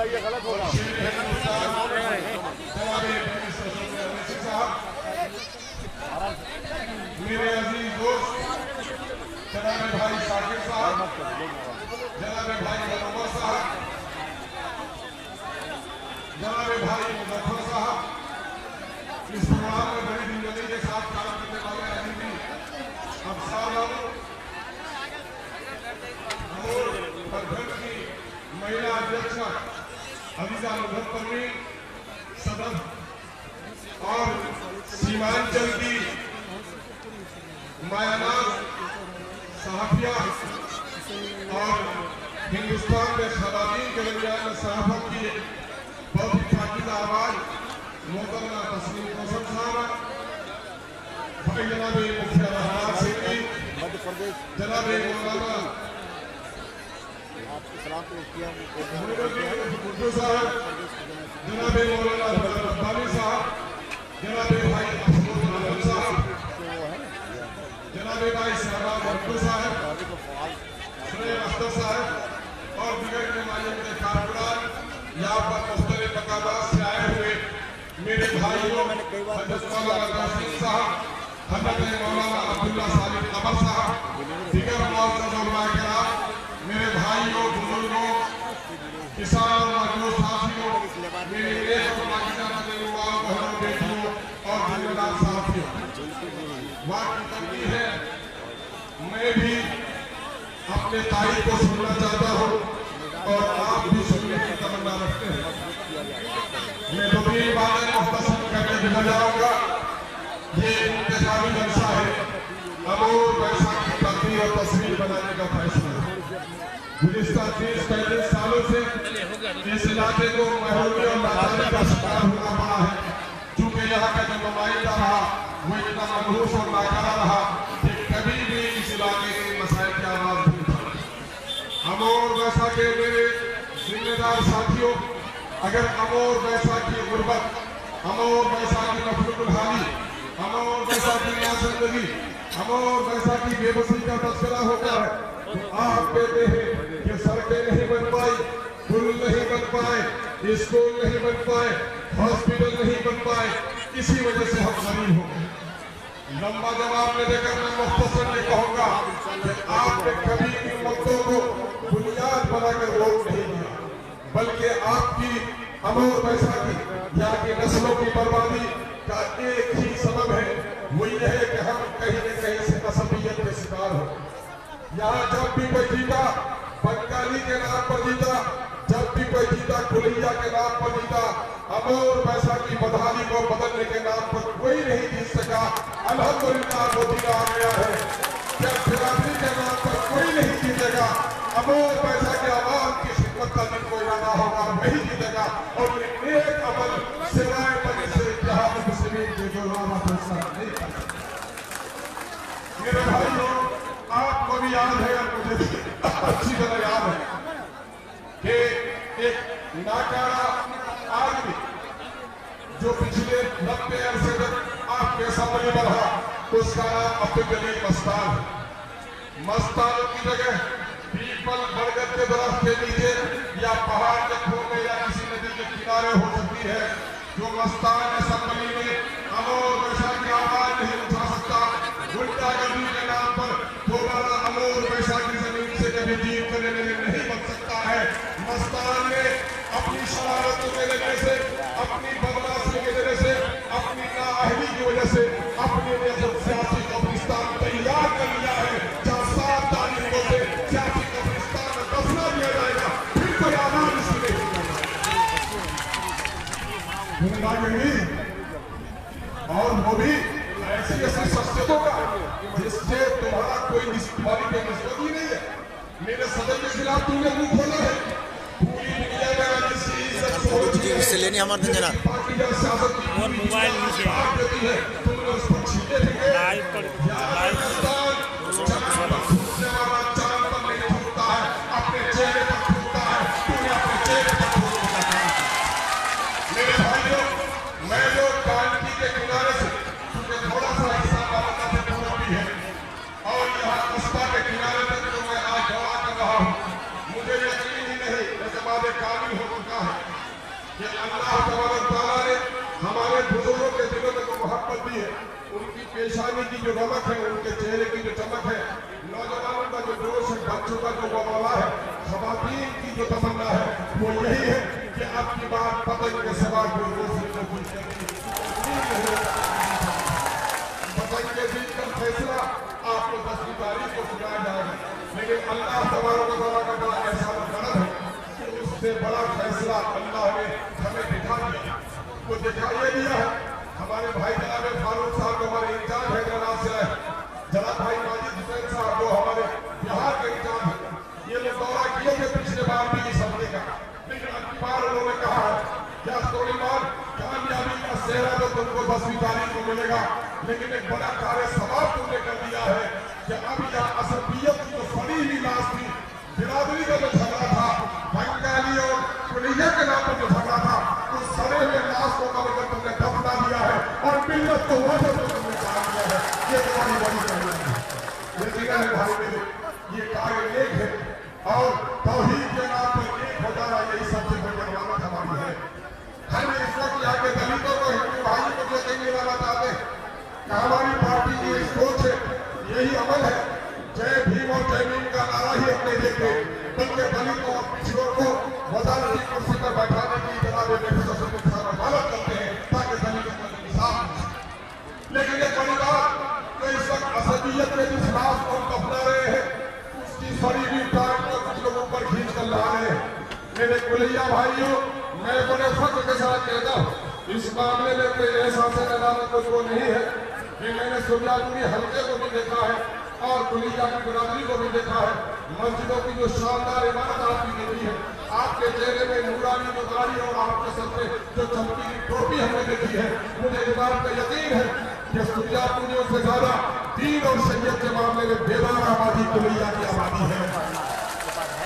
ये गलत हो रहा मेरे अजीज दोस्त जनाब भाई शाकिर साहब, जनाब भाई मनोवर साहब, जनाब भाई मुजफ्फर साहब, इस प्रोग्राम में बड़ी दिलजमी के साथ काम करने वाले अजीजी अफसर प्रखंड की महिला अध्यक्ष अजीजा मुजफ्फर सदन और सीमांचल की मायानाज सहाफिया और हिंदुस्तान में खवातीन के दरमियान में सहाफत की बहुत ही पाकीज़ा आवाज मोहतरमा तस्लीम कौसर साहब, भाई जनाब मुफ्ती रहमान सिंह जी, जनाब मौलाना गुड्डू साहब, जनाब मौलाना रब्बानी साहब, जनाब भाई अफरोज आलम साहब, जनाब भाई शहबाज अब्दू साहब, सुरेश अख्तर साहब और दीगर नुमाइंदे के कारकुनान यहाँ पर मुख्तलिफ मकामात से आए हुए मेरे भाइयों हज़रत मौलाना नासिर साहब, हज़रत मौलाना अब्दुल्ला सालिम कमर साहब, दीगर मुअज़्ज़ज़ उलमाए किराम, मेरे भाइयों बुजुर्गों, किसान मजदूर साथियों, मेरे एक और पाकिस्तान के युवाओं बहनों बेटियों और जिम्मेदार साथियों, बात करनी है। मैं भी अपने तारीख को सुनना चाहता हूँ और आप भी सुनने की तमन्ना रखते हैं। मैं दो तीन बातें मुख्तसर करके निकल जाऊंगा। ये इंतजामी जलसा है, अमूर बैसाखी तकरीर और तस्वीर बनाने का फैसला है। गुज़िश्ता 30-35 सालों से इस इलाके को महरूमी और लाचारी का शिकार होना पड़ा है। चूंकि यहाँ का जो नुमाइंदा रहा वो इतना मनहूस और नाकारा रहा कि कभी भी इस इलाके के मसाइल की आवाज नहीं उठाई। अमोर वैसा के मेरे जिम्मेदार साथियों, अगर अमोर वैसा की गुर्बत, अमोर वैसा की नफरत हाली, अमोर वैसा की नाज़िंदगी, अमोर वैसा की बेबसी का तस्करा होता है तो आप कहते हैं कि सड़कें नहीं बन पाई, पुल नहीं बन पाए, स्कूल नहीं बन पाए, हॉस्पिटल नहीं बन पाए, इसी वजह से हम गरीब हो गए। लंबा जवाब में देकर मैं मुख्तसर में कहूंगा कि आपने कभी इन मुद्दों को बुनियाद बनाकर वोट नहीं दिया, बल्कि आपकी अमोर वैसा की यहाँ की नस्लों की बर्बादी का एक ही सबब है, वो ये है कि हम कहीं न कहीं से असमियत के शिकार हो। यहाँ जब भी कोई जीता बंगाली के नाम पर जीता, जब भी कोई जीता कुलिया के नाम पर जीता, अमोर वैसा की बदहाली को बदलने के नाम पर कोई नहीं जीत सका। अल्हम्दुलिल्लाह वो दिन आ गया है जब बिरादरी के नाम पर कोई नहीं जीतेगा। अमोर वैसा के आवाम की खिदमत का दिन कोई वादा होगा वही जीतेगा और ये नेक अमल सिवाय बने से इत्तेहाद मुस्लिमीन के जो लामा फैसला नहीं कर सकते। मेरे भाइयों, आपको भी याद है और मुझे भी अच्छी तरह याद है कि एक नाकारा आदमी जो पिछले 90 अरसे तक आपके सामने बढ़ा, उसका नाम अब्दुल जलील मस्तान है। मस्तान की जगह पीपल बरगद के दरख्त के नीचे या पहाड़ के खून में या किसी नदी के किनारे हो सकती है। जो मस्तान असम्बली में अमोर वैसा की आवाज नहीं उठा सकता, गुंडागर्दी के नाम पर दोबारा अमोर वैसा की जमीन से कभी जीत करने नहीं बन सकता है। मस्तान ने अपनी शरारत की वजह से, अपनी बदमाशी की वजह से, अपनी नाअहली की वजह से अपने लिए सियासी कब्रिस्तान तैयार कर लिया है, जहाँ 7 तारीखों से सियासी कब्रिस्तान में दफना दिया जाएगा, फिर कोई आवाज इसकी नहीं और वो भी ऐसी शख्सियतों का जिससे तुम्हारा कोई तुम्हारी कोई निस्बत ही नहीं है। मेरे सदन के खिलाफ तुमने मुंह खोला है, पूरी दुनिया में जिसकी इज्जत इससे लेने हमारे दिन जना और मोबाइल नीचे तुमने उस पर छीटे थे। तबारक तआला ने हमारे बुजुर्गों के दिलों में जो मोहब्बत दी है, उनकी पेशानी की जो रमक है, उनके चेहरे की जो चमक है, नौजवानों का जो जोश है, बच्चों का जो ववाला है, खवातीन की जो तमन्ना है, वो यही है कि आपकी बात पतंग के सिवा कोई दूसरी को कुछ नहीं। पतंग के बीच का फैसला आपको 10वीं तारीख को सुनाया जाएगा, लेकिन अल्लाह तबारक व तआला का बड़ा एहसान करम है कि उससे बड़ा फैसला अल्लाह ने हमें दिखा दिया। वो दिखा ये दिया है हमारे भाई जनाब फारूक साहब जो हमारे इंचार्ज है जनाब से जनाब भाई माजिद हुसैन साहब जो हमारे बिहार के इंचार्ज है, ये लोग दौरा किए थे पिछले बार भी इस हफ्ते का, लेकिन अब बार उन्होंने कहा है क्या सोलीमान कामयाबी का सेहरा तो तुमको 10वीं तारीख को मिलेगा, लेकिन एक बड़ा कार्य सवाब तुमने कर दिया है कि अब यहाँ असबियत की जो फड़ी हुई लाश थी, बिरादरी का जो झगड़ा था, बंगाली और कुलिया के नाम पर जो झगड़ा था, उस सड़े हुए लाश को कभी तुमने दफना दिया है और मिल्लत को वजह से तुमने कहा दिया है। ये तुम्हारी बड़ी कामयाबी है। यकीनन है भाई मेरे, ये कार्य एक है और तौहीद के नाम पर एक हो जाना यही सबसे बड़ी अमानत हमारी है। हम इस वक्त यहाँ के दलितों को, हिंदू भाइयों को जो कहने वाला चाहते हैं कि हमारी पार्टी की एक सोच है, यही अमल है, जय भीम और जय भीम का नारा ही अपने देखे, बल्कि दलितों और पिछड़ों को वजारत की कुर्सी पर बैठाने की जनाब मदद करते हैं ताकि दलितों को इंसाफ मिले। लेकिन ये बड़ी बात तो इस वक्त असदियत में जिस लाश को दफना रहे हैं, उसकी सड़ी हुई टांग को कुछ लोग ऊपर खींच कर ला रहे हैं। मेरे कुलैया भाइयों, मैं बड़े फख्र के साथ कहता हूँ, इस मामले में कोई ऐसा से अदालत मुझको नहीं है कि मैंने सुल्तानपुरी हल्के को भी देखा है और कुलिया की बिरादरी को भी देखा है। मस्जिदों की जो शानदार इमारत आपकी देखी है, आपके चेहरे में नूरानी जो दाढ़ी और आपके सर पे जो चमकीली टोपी हमने देखी है, मुझे इस बात का यकीन है कि सुल्तानपुरियों से ज्यादा दीन और शरीयत के मामले में बेदार आबादी कुलिया की आबादी है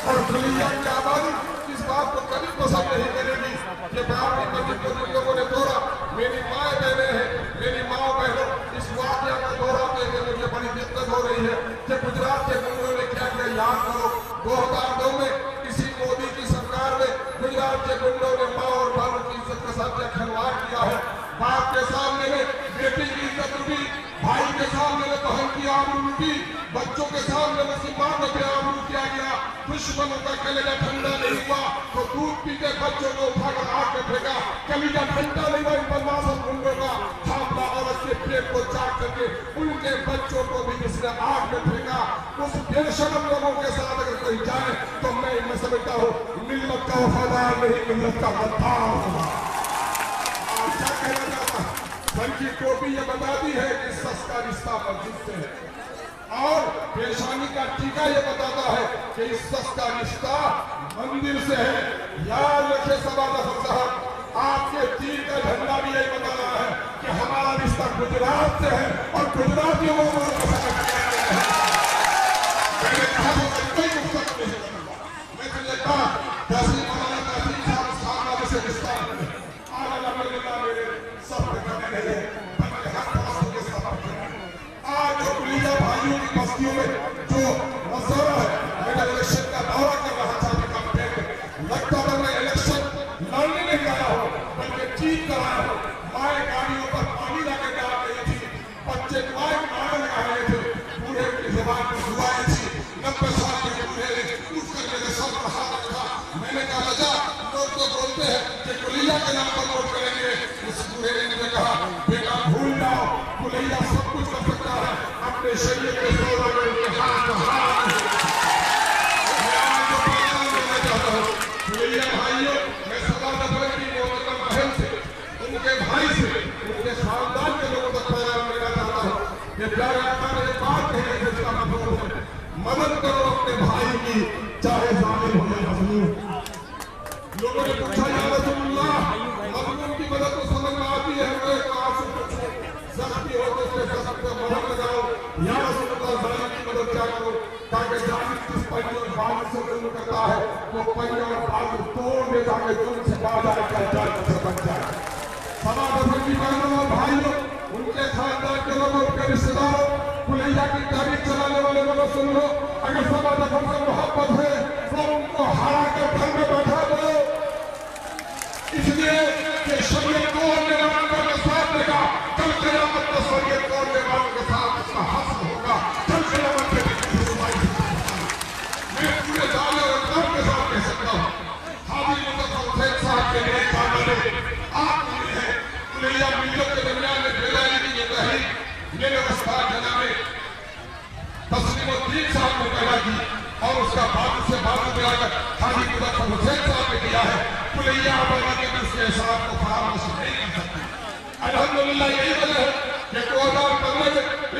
और कुलिया की आबादी इस बात को कभी पसंद नहीं करेगी कि बाबरी मस्जिद को जिन लोगों ने तोड़ा, मेरी माए बहनें हैं, मेरी माँ बहनों, इस वाक़या का दोहराते हुए मुझे बड़ी दिक्कत हो रही है कि गुजरात के गुंडों ने क्या किया। याद करो 2002 में इसी मोदी की सरकार में गुजरात के गुंडों ने माँ और बहनों की इज्जत के साथ खिलवाड़ किया है। बाप के सामने में बेटी की इज्जत लूटी, भाई के सामने में बहन की आबरू लूटी, बच्चों के सामने मुसलमान को बेआबरू किया गया। दुश्मनों का कलेजा ठंडा नहीं हुआ तो दूध पी के बच्चों को उठाकर आग में फेंका। कलेजा ठंडा नहीं हुआ इन बदमाशों गुंडों का, हामला औरत के पेट को चाट करके उनके बच्चों को भी जिसने आग में फेंका। उस बेशरम लोगों के साथ अगर कोई जाए तो मैं समझता हूँ मिल्लत का वफादार नहीं, मिल्लत का गद्दार होगा। आप क्या कहना चाहता है? सर की टोपी ये बताती है कि सच का रिश्ता मस्जिद से है और पेशानी का टीका ये बताता है कि इस सच का रिश्ता मंदिर से है। याद रखे सभासद साहब, आपके तीर का झंडा भी यही बता रहा है कि हमारा रिश्ता गुजरात से है और गुजरातियों को मैंने कहा कोई मुफ्त नहीं करूंगा। मैं तुझे कहा तहसील मौलाना तहसील साहब साहब से रिश्ता मेरे सब करने नहीं है, बल्कि हर पासों के साथ आज जो कुलिया भाइयों की बस्तियों में जो मसला है, मैंने इलेक्शन का दौरा कर रहा था कैंपेन में, लगता था मैं इलेक्शन लड़ने नहीं आया हूँ बल्कि जीत कर आया हूँ। माए गाड़ियों पर पानी लाके डाल रही थी, बच्चे माए नारे लगा रहे थे, बूढ़े की जबान पर दुआएं थी, 90 साल के बूढ़े ने उठ कर मेरे सर पर हाथ रखा। मैंने कहा बचा लोग तो बोलते हैं कि कुलिया के नाम पर वोट करेंगे। उस बूढ़े ने मुझे कहा बेटा भूल जाओ, कुलिया सब कुछ कर सकता है, अपने शरीर के जोड़ों में कुलिया भाइयों, मैं सदा नफर की मोहम्मद बहन से, उनके भाई से, उनके खानदान के लोगों तक पैगाम देना चाहता हूँ कि प्यारे आका ने एक बात कही है जिसका मतलब है मदद करो अपने भाई की, चाहे जालिम हो या मजलूम। लोगों ने पूछा या रसूलुल्लाह, मजलूम की मदद तो समझ में आती है, मैं आपसे पूछूं सख्ती हो तो उसके सख्त पे मोहर लगाओ, या रसूलुल्लाह जालिम की मदद क्या करो ताकि जालिम जिस पहिए और बाजू से जुल्म करता है वो पहिए और बाजू तोड़ दे ताकि जुल्म से बाज आए क्या जाए बच जाए। समाज की बहनों और भाइयों, उनके खानदान के लोगों, उनके रिश्तेदारों, कुलिया की तारीख चलाने वाले लोगों सुन लो, अगर समाज हमसे मोहब्बत है तो उनको हरा कर घर में बैठा दो। इसलिए इसलिए कि शरीयत को तोड़ने वालों का साथ देगा, कल क़यामत में शरीयत को तोड़ने वालों के साथ उसका हश्र होगा, कल क़यामत में मैं पूरे दावे और कर्म के साथ कह सकता हूँ, हाजी मुस्तफा हुसैन साहब के लिए सामने आप मिले हैं, कुलिया मिल्लत के दरमियान में बेदारी की ये तहरीक मेरे उस्ताद जनाब तस्लीमुद्दीन साहब ने पैदा की और उसका बाद में आकर हाजी मुस्तफा हुसैन साहब ने किया है। कुलिया आबादी के उसके हिसाब को फरामोश नहीं कर सकते। अल्हम्दुलिल्लाह यही वजह है कि 2015 में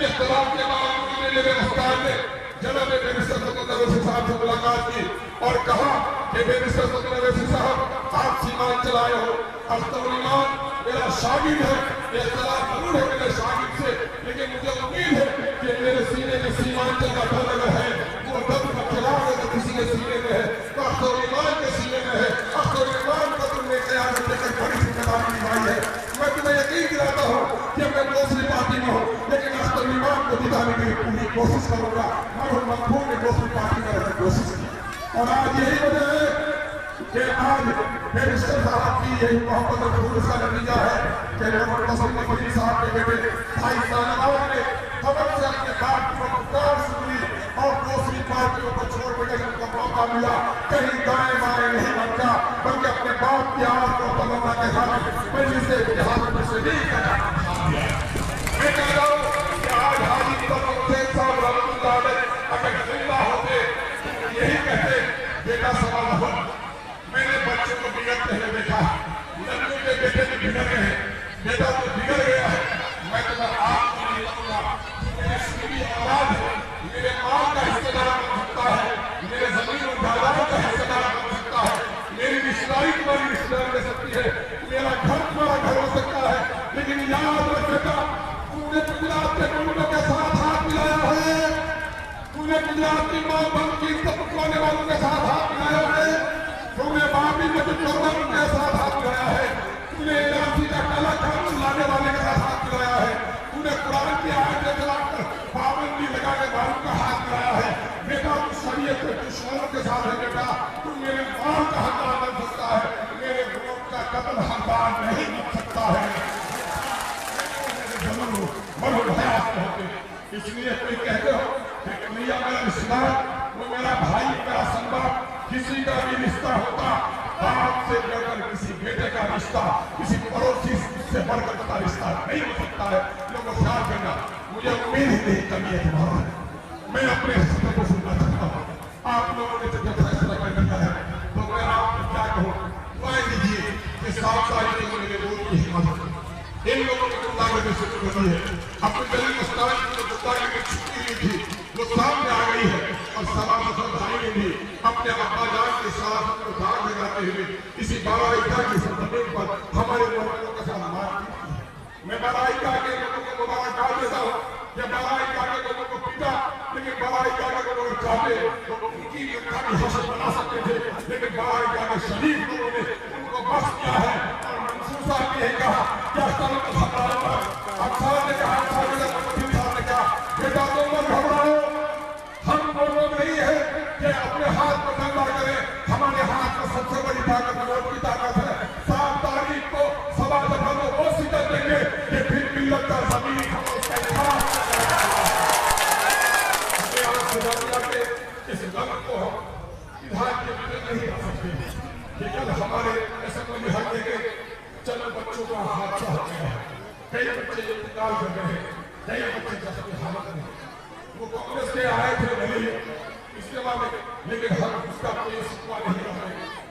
इख्तिलाफ के बावजूद मेरे उस्ताद ने जनाब बैरिस्टर सदर अवैसी साहब से मुलाकात की और कहा कि बैरिस्टर सदर अवैसी साहब आप सीमान चलाए हो, अख्तर ईमान मेरा शागिर्द है, इख्तिलाफ जरूर है मेरे शागिर्द से, लेकिन मुझे उम्मीद है कि मेरे सीने में सीमांचल का दर्द अगर है वो दर्द का खिलाफ अगर किसी के सीने में है तो अख्तर ईमान के सीने में है। अख्तर ईमान को तुमने क़यामत लेकर बड़ी जिम्मेदारी निभाई है। मैं तुम्हें यकीन दिलाता हूँ कि मैं दूसरी पार्टी में हूँ, लेकिन अख्तर ईमान को दिखाने की पूरी कोशिश करूंगा। मरहूम मखदूम ने दूसरी पार्टी में रहने की कोशिश की और आज यही वजह है कि आज बैरिस्टर साहब की यही मोहब्बत और फूल का नतीजा है कि मोहम्मद तस्लीम मजीद साहब के बेटे भाई साहब ने खबर से अपने बात को पुकार सुनी और दूसरी पार्टियों को छोड़ के उनको मौका मिला, कहीं दाएं बाएं नहीं बनता, बल्कि अपने बाप की आवाज को तमन्ना के साथ मजलिस से इत्तेहाद में से नहीं करना। मैं कह रहा हूँ कि आज हाजी मुस्तफा हुसैन साहब रहमतुल्लाह अलैह अगर जिंदा होते यही कहते बेटा सवाल हो। मैंने बच्चे को बिगड़ते हुए देखा, लल्लू के बेटे भी बिगड़ गए हैं, बेटा तो बिगड़ गया है। मैं तुम्हें आपको नहीं कहूँगा, मेरी औलाद है, मेरे माल का हिस्सेदार बन सकता है, मेरे जमीन और जायदाद का हिस्सेदार बन सकता है, मेरी रिश्तेदारी तुम्हारी रिश्तेदार ले सकती है, मेरा घर तुम्हारा घर हो सकता है, लेकिन याद रख बेटा तूने गुजरात के लोगों के साथ हाथ मिलाया है, तूने गुजरात की माँ बहन की इज्जत उठाने वालों के साथ हाथ मिलाया है, तूने बाबी मस्जिद के साथ हाथ मिलाया है, तूने एनआरसी का काला कानून लाने वाले के साथ हाथ मिलाया है, तूने कुरान की आयत के खिलाफ पाबंदी लगाने वालों का हाथ मिलाया है। बेटा तू शरीयत के दुश्मनों के साथ है, बेटा तू मेरे माल का हकदार बन सकता है, मेरे मुल्क का कत्ल हकदार नहीं बन सकता है। इसलिए कोई कहते हो कि कुलिया मेरा रिश्तेदार, वो मेरा भाई, मेरा संबंध, किसी का भी रिश्ता होता बाप से बढ़कर किसी बेटे का रिश्ता, किसी पड़ोसी से बढ़कर का रिश्ता नहीं हो सकता है। लोगों ख्याल करना, मुझे उम्मीद ही नहीं कमी है तुम्हारा, मैं अपने हिस्से को सुनना चाहता हूँ। आप लोगों ने जब फैसला करना है तो मैं आपको क्या कहूँ, दुआएं दीजिए कि 7 तारीख को मेरे वोट की हिफाजत करें। इन लोगों को गुंडागर्दी में शुरू करनी है, अपने गली मुस्तान को गुंडागर्दी में छुट्टी हुई थी वो सामने आ गई है और सभा भाई ने भी अपने अब्बा जान के साथ उनको दाग लगाते हुए इसी बाराइका की सरजमीन पर हमारे लोगों के साथ मार की। मैं बाराइका के लोगों को मुबारकबाद देता हूँ कि बाराइका के लोगों को पीटा, लेकिन बाराइका के लोग चाहते तो उनकी हसद बना सकते थे, लेकिन बाराइका के शरीफ लोगों ने उनको बख्श किया है और मंसूर साहब ने कहा क्या अख्तर ने कहा, बेटा तुम मत घबराओ, हम वो लोग नहीं है कि अपने हाथ में दंगा करें, हमारे हाथ में सबसे बड़ी ताकत वोट की ताकत है। 7 तारीख को सभा जब हम वो सिद्ध देंगे कि फिर मिल्लत का जमीन इस गम को इधार के बिना नहीं आ सकते। लेकिन हमारे ऐसा कोई हक देंगे, चलो बच्चों का हादसा हो गया है, कई बच्चे इंतकाल कर रहे हैं, कई बच्चे जख्मी हालत में, वो कांग्रेस के आए थे दिल्ली इसके बाद, लेकिन हम उसका कोई शिकवा नहीं रहे।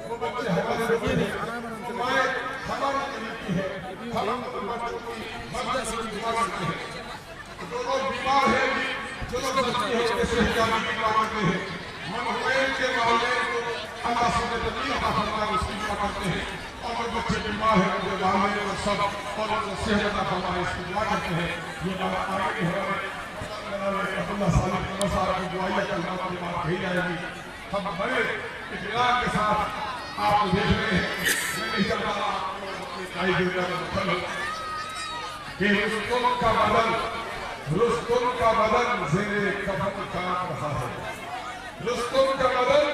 वो बच्चे हमारे बच्चे हैं, वो माए हमारी तरीकी है, हम अपने बच्चों की मदद से बीमार करते हैं। जो लोग बीमार हैं, जो लोग बच्चे हैं, जैसे हिजाबी बीमार करते हैं, मनोवेल के मामले को अल्लाह से तकलीफ का फरमान उसकी दुआ करते हैं, और जो बच्चे बीमार हैं उनके मामले और सब और उनको सेहत का फरमान इसकी दुआ करते हैं। ये बात आगे है अब्दुल्ला सालिक साहब की दुआइया करना की बात कही जाएगी। हम बड़े इत्मीनान के साथ आप देख रहे हैं, मैं नहीं चाहता कि रुस्तुम का बदन ज़ेरे कफन कांप रहा है, रुस्तुम का बदन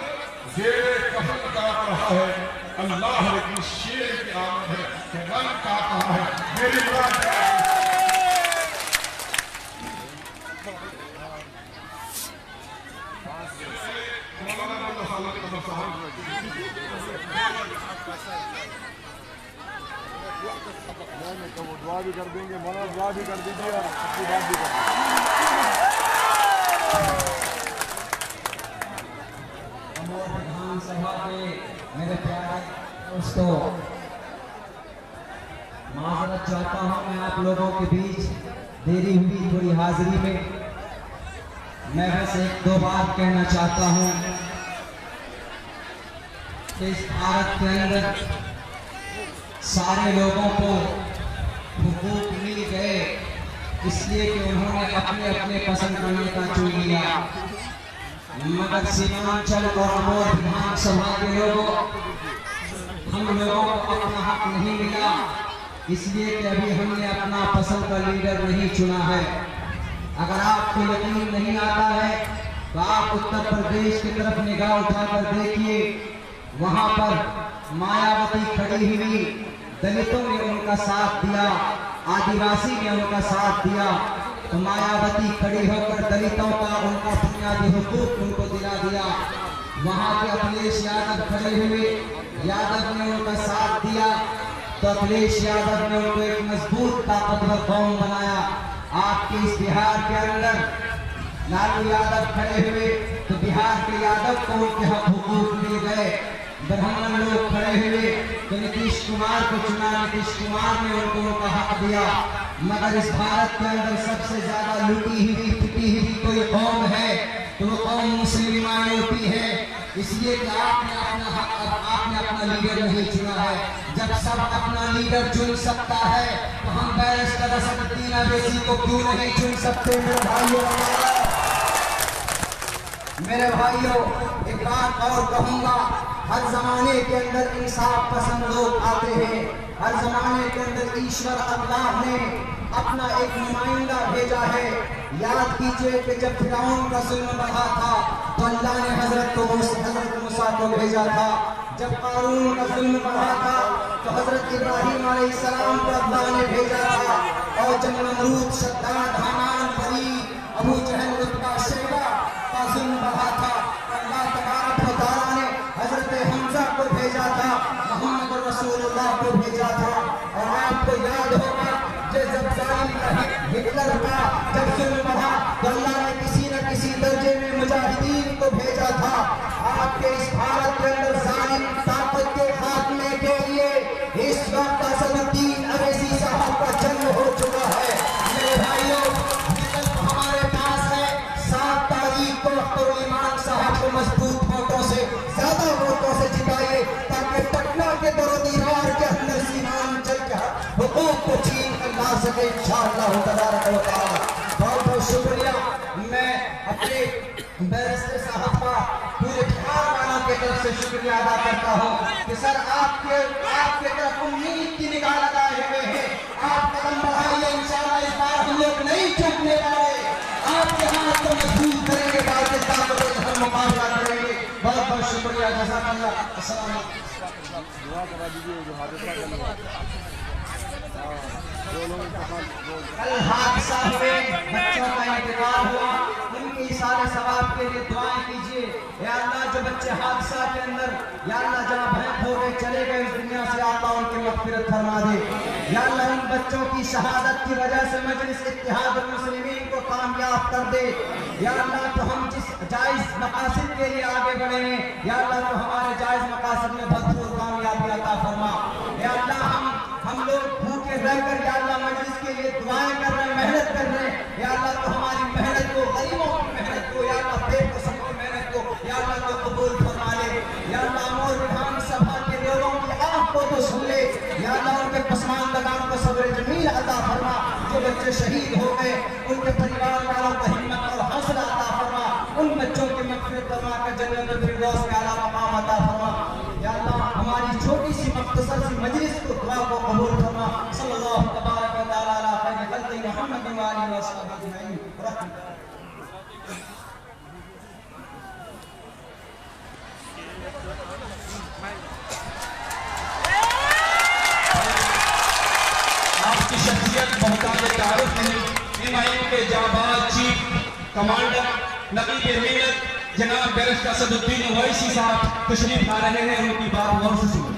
ज़ेरे कफन कांप रहा है। अल्लाह की शेर की आमद है कि रंग का कहा है मेरी मुराद नहीं तो वो दुआ भी कर देंगे, मौलाना दुआ भी कर दीजिए और अपनी बात भी कर दीजिए। विधानसभा के मेरे प्यारे दोस्तों, माजरत चाहता हूं मैं आप लोगों के बीच देरी हुई थोड़ी हाजिरी में। मैं बस एक दो बात कहना चाहता हूं कि इस भारत के अंदर सारे लोगों को हुकूक मिल गए इसलिए कि उन्होंने अपने अपने पसंद करने का चुन लिया, मगर सीमांचल और अमोर विधानसभा के लोगों हम लोगों को अपना हक नहीं मिला, इसलिए कि अभी हमने अपना पसंद का लीडर नहीं चुना है। अगर आपको यकीन नहीं आता है तो आप उत्तर प्रदेश की तरफ निगाह उठाकर देखिए, वहां पर मायावती खड़ी हुई, दलितों ने उनका साथ दिया, आदिवासी ने उनका साथ दिया, तो मायावती खड़ी होकर दलितों का उनका बुनियादी हुकूक उनको दिला दिया। वहां के अखिलेश यादव खड़े हुए, यादव ने उनका साथ दिया, तो अखिलेश यादव ने उनको एक मजबूत ताकतवर कौम बनाया। आपके इस बिहार के अंदर लालू यादव खड़े हुए तो बिहार के यादव को उनके हक हुकूक मिल गए। ब्राह्मण लोग खड़े हुए तो नीतीश कुमार को चुना, नीतीश कुमार ने उनको उनका हक दिया। मगर इस भारत के अंदर सबसे ज्यादा लूटी हुई पिटी हुई कोई कौम है तो वो कौम मुस्लिम माइनॉरिटी है, इसलिए कि आपने अपना लीडर नहीं चुना है। जब सब अपना लीडर चुन सकता है तो हम बैरिस्टर असदुद्दीन अवैसी को क्यों नहीं चुन सकते? मेरे भाइयों एक बात और कहूंगा, हर जमाने के अंदर इंसाफ पसंद लोग आते हैं, हर जमाने के अंदर ईश्वर अल्लाह ने अपना एक नुमाइंदा भेजा है। याद कीजिए कि जब फिरौन का जुल्म बढ़ा था तो अल्लाह ने हजरत मूसा को भेजा था। जब कारून का जुल्म बढ़ा था तो हजरत इब्राहिम अलैहिस्सलाम को अल्लाह ने भेजा था। और जब नमरूद, शद्दाद, हामान, फरीद, अबू जहल, उत्बा, शैबा का जुल्म बढ़ा था, अल्लाह तबारक व तआला ने हजरत हमजा को भेजा था, मोहम्मद रसूलुल्लाह को भेजा था। और आपको याद होगा जब हिटलर का जब जुल्म बढ़ा तो अल्लाह ने किसी न किसी दर्जे में मुजाहिदीन को भेजा था। आपके इस भारत के अंदर जालिम ताकत के खात्मे के लिए इस वक्त असदुद्दीन अवैसी साहब का जन्म हो चुका है। मेरे भाइयों, विकल्प हमारे पास है। 7 तारीख को अख्तरुल ईमान साहब को मजबूत वोटों से, ज्यादा वोटों से जिताइए ताकि पटना के दरोदीवार के अंदर सीमांचल के हुकूक को छीन कर ला सके इंशाअल्लाह तबारक व तआला। बहुत बहुत शुक्रिया। मैं अपने बैरिस्टर साहब का पूरे बिहार वालों की तरफ से शुक्रिया अदा करता हूँ कि सर आपके तरफ उम्मीद की निगाह लगाए हुए हैं। आप कदम बढ़ाइए, इंशाअल्लाह इस बार हम लोग नहीं चूकने वाले, आपके हाथ को मजबूत करेंगे, बाकी ताकतों से हम मुकाबला करेंगे। बहुत बहुत शुक्रिया, जज़ाकल्लाह। अस्सलाम वालेकुम। दुआ करा दीजिए जो हादसा कल हादसा हुए, बच्चों का इंतकाल हुआ, उनके इशारे सवाब के लिए दुआएं कीजिए। या अल्लाह जो बच्चे हादसा के अंदर या अल्लाह जहाँ भैंस हो गए चले गए इस दुनिया से, अल्लाह उनकी मग़फ़िरत फरमा दे। या अल्लाह उन बच्चों की शहादत की वजह से मजलिस इत्तिहादुल मुस्लिमीन को कामयाब कर दे। या अल्लाह तो हम जिस जायज़ मकासद के लिए आगे बढ़े हैं, या अल्लाह तो हमारे जायज़ मकासद में भरपूर कामयाबी अता फरमा। या अल्लाह हम लोग भूखे रहकर या अल्लाह मजलिस के लिए दुआएं कर रहे हैं, मेहनत कर रहे हैं, या अल्लाह तो हमारी मेहनत को, गरीबों की मेहनत को, या अल्लाह पेट को सबकी मेहनत को या अल्लाह तो कबूल फरमा ले। या अल्लाह अमोर विधानसभा के लोगों की आँख को तो सुन ले। या अल्लाह उनके पसमानदगान को सब्र जमील अता फरमा। जो बच्चे शहीद हो गए उनके परिवार वालों को हिम्मत और हौसला अता फरमा। उन बच्चों की मग़फ़िरत फरमा कर जन्नतुल फिरदौस में आला मक़ाम अता फरमा। या अल्लाह हमारी छोटी सी मुख्तसर सी मजलिस को, दुआ को कबूल फरमा। सल्लल्लाहु तबारक व तआला अला खैरि खल्क़ि मुहम्मद व आलिहि व अस्हाबिहि अजमईन। मुताबिक तारुफ नहीं, MIM के जाबाज चीफ कमांडर नकीब मिल्लत जनाब बैरिस्टर असदुद्दीन ओवैसी साहब तशरीफ ला रहे हैं। उनकी बात गौर से सुनिए।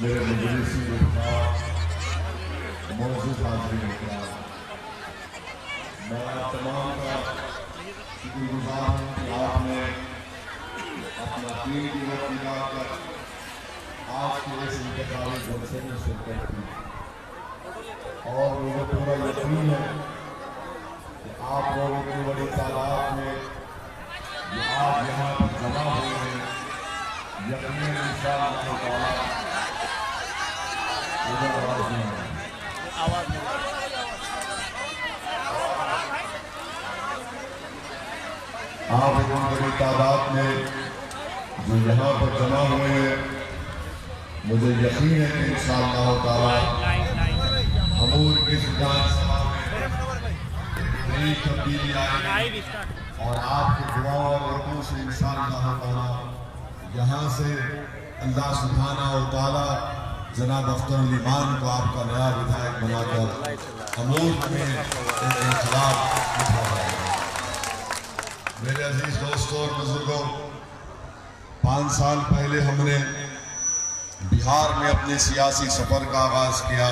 मेरे मजलिसी मौजूद हाजिर मैं तमाम का शुक्रगुजार हूँ कि आपने अपना दीन की वक्त निकालकर आज के इस इंतज़ामी जलसे में शिरकत की और मुझे पूरा यकीन है कि आप लोगों की बड़ी तादाद में जो आप यहाँ पर जमा हुए हैं यकीन इंशाअल्लाह ताला आप इतनी बड़ी तादाद में जो यहाँ पर जमा हुए हैं मुझे यकीन है कि इंशाअल्लाह ताला अमूर की सुजान सभा में नई तब्दीली आएगी और आपकी दुआओं और बरकतों से इंशाअल्लाह ताला यहाँ से अल्लाह सुब्हानहू व तआला जनाब अख्तर अली मान को आपका नया विधायक बनाकर अमूर में इनकलाब उठा रहा है। मेरे अजीज दोस्तों और बुजुर्गों, 5 साल पहले हमने बिहार में अपने सियासी सफर का आगाज किया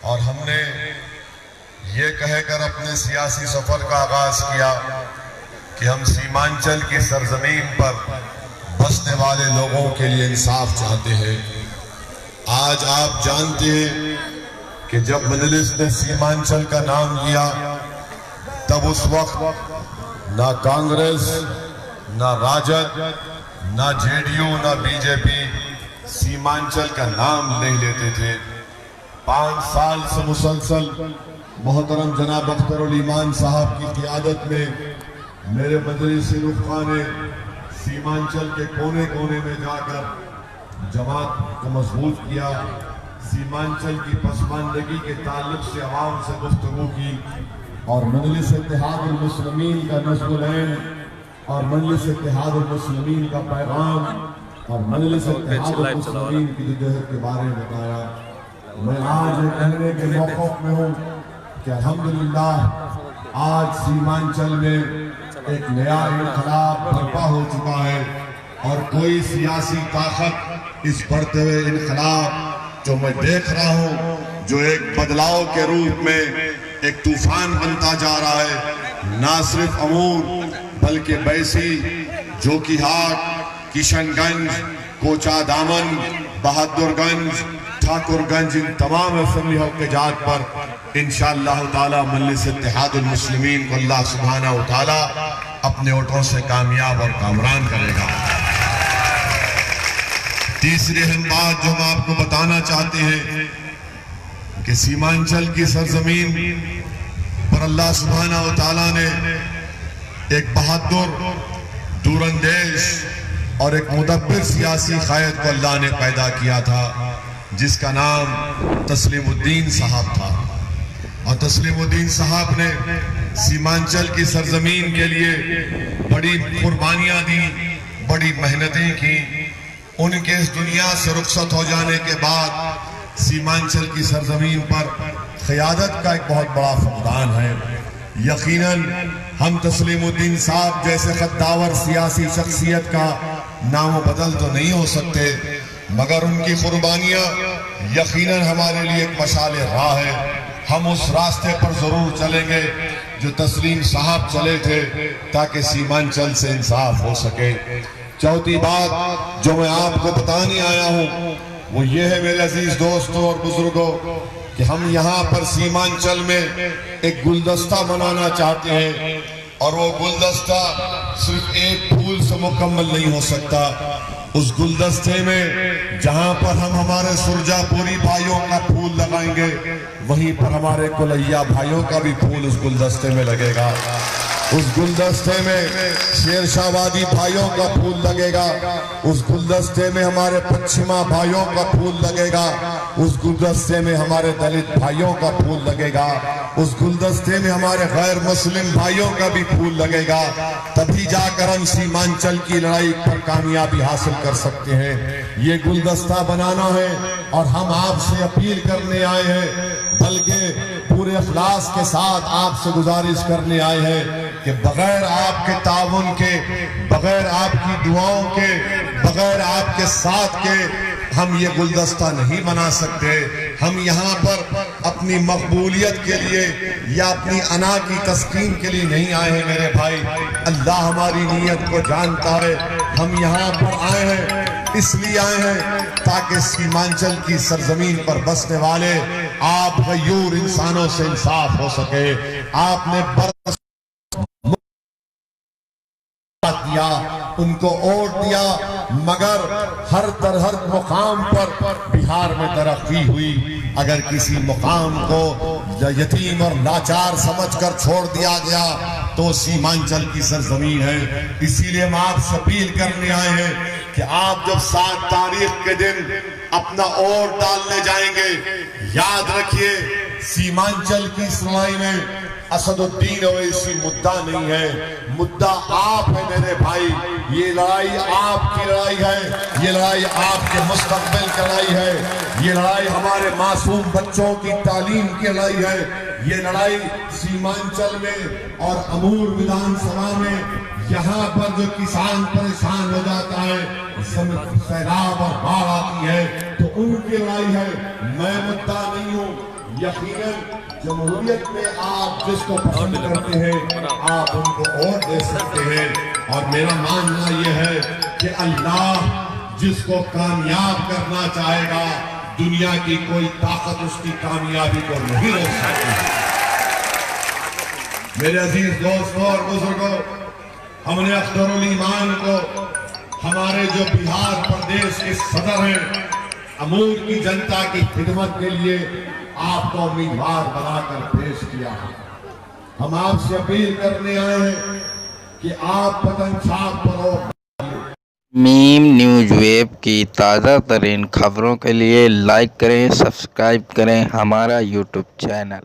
और हमने ये कहकर अपने सियासी सफर का आगाज किया कि हम सीमांचल की सरजमीन पर बसने वाले लोगों के लिए इंसाफ चाहते हैं। आज आप जानते हैं कि जब मजलिस ने सीमांचल का नाम लिया तब उस वक्त ना कांग्रेस, ना राजद, ना जेडीयू, ना बीजेपी सीमांचल का नाम नहीं लेते थे। 5 साल से मुसलसल मोहतरम जनाब अख्तर अली मान साहब की क़ियादत में मेरे मजलिस रुफ़ा ने सीमांचल के कोने कोने में जाकर जमात को मजबूत किया, सीमांचल की पसमानदगी के ताल्लुक से आवाम से गुफ्तगू की और मजलिस इत्तेहादुल मुस्लिमीन का नज़्मुल-ऐन और मजलिस इत्तेहादुल मुस्लिमीन का पैगाम और मजलिस इत्तेहादुल मुस्लिमीन की जदोजहद के बारे में बताया। मैं आज ये कहने के मौक़िफ़ में हूँ कि अल्हम्दुलिल्लाह आज सीमांचल में एक नया इनकलाब बर्पा हो चुका है और कोई सियासी ताकत इस बढ़ते हुए इनकलाब जो मैं देख रहा हूँ, जो एक बदलाव के रूप में एक तूफान बनता जा रहा है, ना सिर्फ अमूर बल्कि बैसी, जोकीहाट, किशनगंज, कोचा दामन, बहादुरगंज, ठाकुरगंज, इन तमाम असेंबली हल्के जात पर इंशाअल्लाह ताला मजलिस इत्तेहादुल मुस्लिमीन को अल्लाह सुब्हानहू व तआला अपने वोटों से कामयाब और कामरान करेगा। तीसरी अहम बात जो हम आपको बताना चाहते हैं कि सीमांचल की सरजमीन पर अल्लाह सुब्हानहू व तआला ने एक बहादुर, दूरंदेश और एक मुदब्बिर सियासी क़ायद को अल्लाह ने पैदा किया था जिसका नाम तस्लीमुद्दीन साहब था। और तस्लीमुद्दीन साहब ने सीमांचल की सरजमीन के लिए बड़ी कुर्बानियां दी, बड़ी मेहनतें की। उनके इस दुनिया से रुखसत हो जाने के बाद सीमांचल की सरजमीन पर क़यादत का एक बहुत बड़ा फुक़दान है। यकीनन हम तस्लीमुद्दीन साहब जैसे ख़द्दावर सियासी शख्सियत का नामो बदल तो नहीं हो सकते, मगर उनकी कुर्बानियाँ यकीनन हमारे लिए एक मशाल राह है। हम उस रास्ते पर जरूर चलेंगे जो तस्लीम साहब चले थे, ताकि सीमांचल से इंसाफ हो सके। चौथी बात जो मैं आपको बताने आया हूँ वो ये है मेरे अजीज दोस्तों और बुजुर्गों कि हम यहाँ पर सीमांचल में एक गुलदस्ता बनाना चाहते हैं, और वो गुलदस्ता सिर्फ एक फूल से मुकम्मल नहीं हो सकता। उस गुलदस्ते में जहाँ पर हम हमारे सुरजापुरी भाइयों का फूल लगाएंगे, वहीं पर हमारे कुलैया भाइयों का भी फूल उस गुलदस्ते में लगेगा। उस गुलदस्ते में शेरशाहवादी भाइयों का फूल लगेगा, उस गुलदस्ते में हमारे पश्चिमा भाइयों का फूल लगेगा, उस गुलदस्ते में हमारे दलित भाइयों का फूल लगेगा, उस गुलदस्ते में हमारे गैर मुस्लिम भाइयों का भी फूल लगेगा। तभी जाकर हम सीमांचल की लड़ाई पर कामयाबी हासिल कर सकते हैं। ये गुलदस्ता बनाना है और हम आपसे अपील करने आए हैं, बल्कि पूरे अखलास के साथ आपसे गुजारिश करने आए हैं कि बगैर आपके ताउन के, बगैर आपकी दुआओं के, बगैर आपके साथ के हम ये गुलदस्ता नहीं बना सकते। हम यहाँ पर अपनी मकबूलियत के लिए या अपनी अना की तस्कीन के लिए नहीं आए हैं मेरे भाई। अल्लाह हमारी नीयत को जानता है। हम यहाँ पर आए हैं, इसलिए आए हैं ताकि सीमांचल की सरजमीन पर बसने वाले आप गयूर इंसानों से इंसाफ हो सके। आपने बरस दिया, उनको वोट दिया, मगर हर मुकाम पर बिहार में तरक्की हुई। अगर किसी मुकाम को यतीम और लाचार समझकर छोड़ दिया गया तो सीमांचल की सरजमीन है। इसीलिए हम आपसे अपील करने आए हैं कि आप जब 7 तारीख के दिन अपना वोट डालने जाएंगे, याद रखिए सीमांचल की सुनवाई में असदुद्दीन ओवैसी मुद्दा नहीं है, मुद्दा आप है मेरे भाई। ये लड़ाई आपकी लड़ाई है, ये लड़ाई आपके मुस्तकबिल की लड़ाई है, ये लड़ाई हमारे मासूम बच्चों की तालीम की लड़ाई है। ये लड़ाई सीमांचल में और अमूर विधानसभा में यहाँ पर जो किसान परेशान हो जाता है, सैलाब और बाढ़ आती है, तो उनकी लड़ाई है। मैं मुद्दा नहीं हूँ। यकीनन जमहूरियत में आप जिसको पसंद करते हैं आप उनको वोट दे सकते हैं, और मेरा मानना यह है कि अल्लाह जिसको कामयाब करना चाहेगा, दुनिया की कोई ताकत उसकी कामयाबी को नहीं रोक सकती। मेरे अजीज दोस्तों और बुजुर्गों, हमने अख्तरुल ईमान को हमारे जो बिहार प्रदेश के सदर हैं, अमूर की जनता की खिदमत के लिए आपको उम्मीदवार बनाकर पेश किया है। हम आपसे अपील करने आए हैं कि आप पतन छाप पर मीम न्यूज़ वेब की ताज़ा तरीन खबरों के लिए लाइक करें, सब्सक्राइब करें हमारा यूट्यूब चैनल।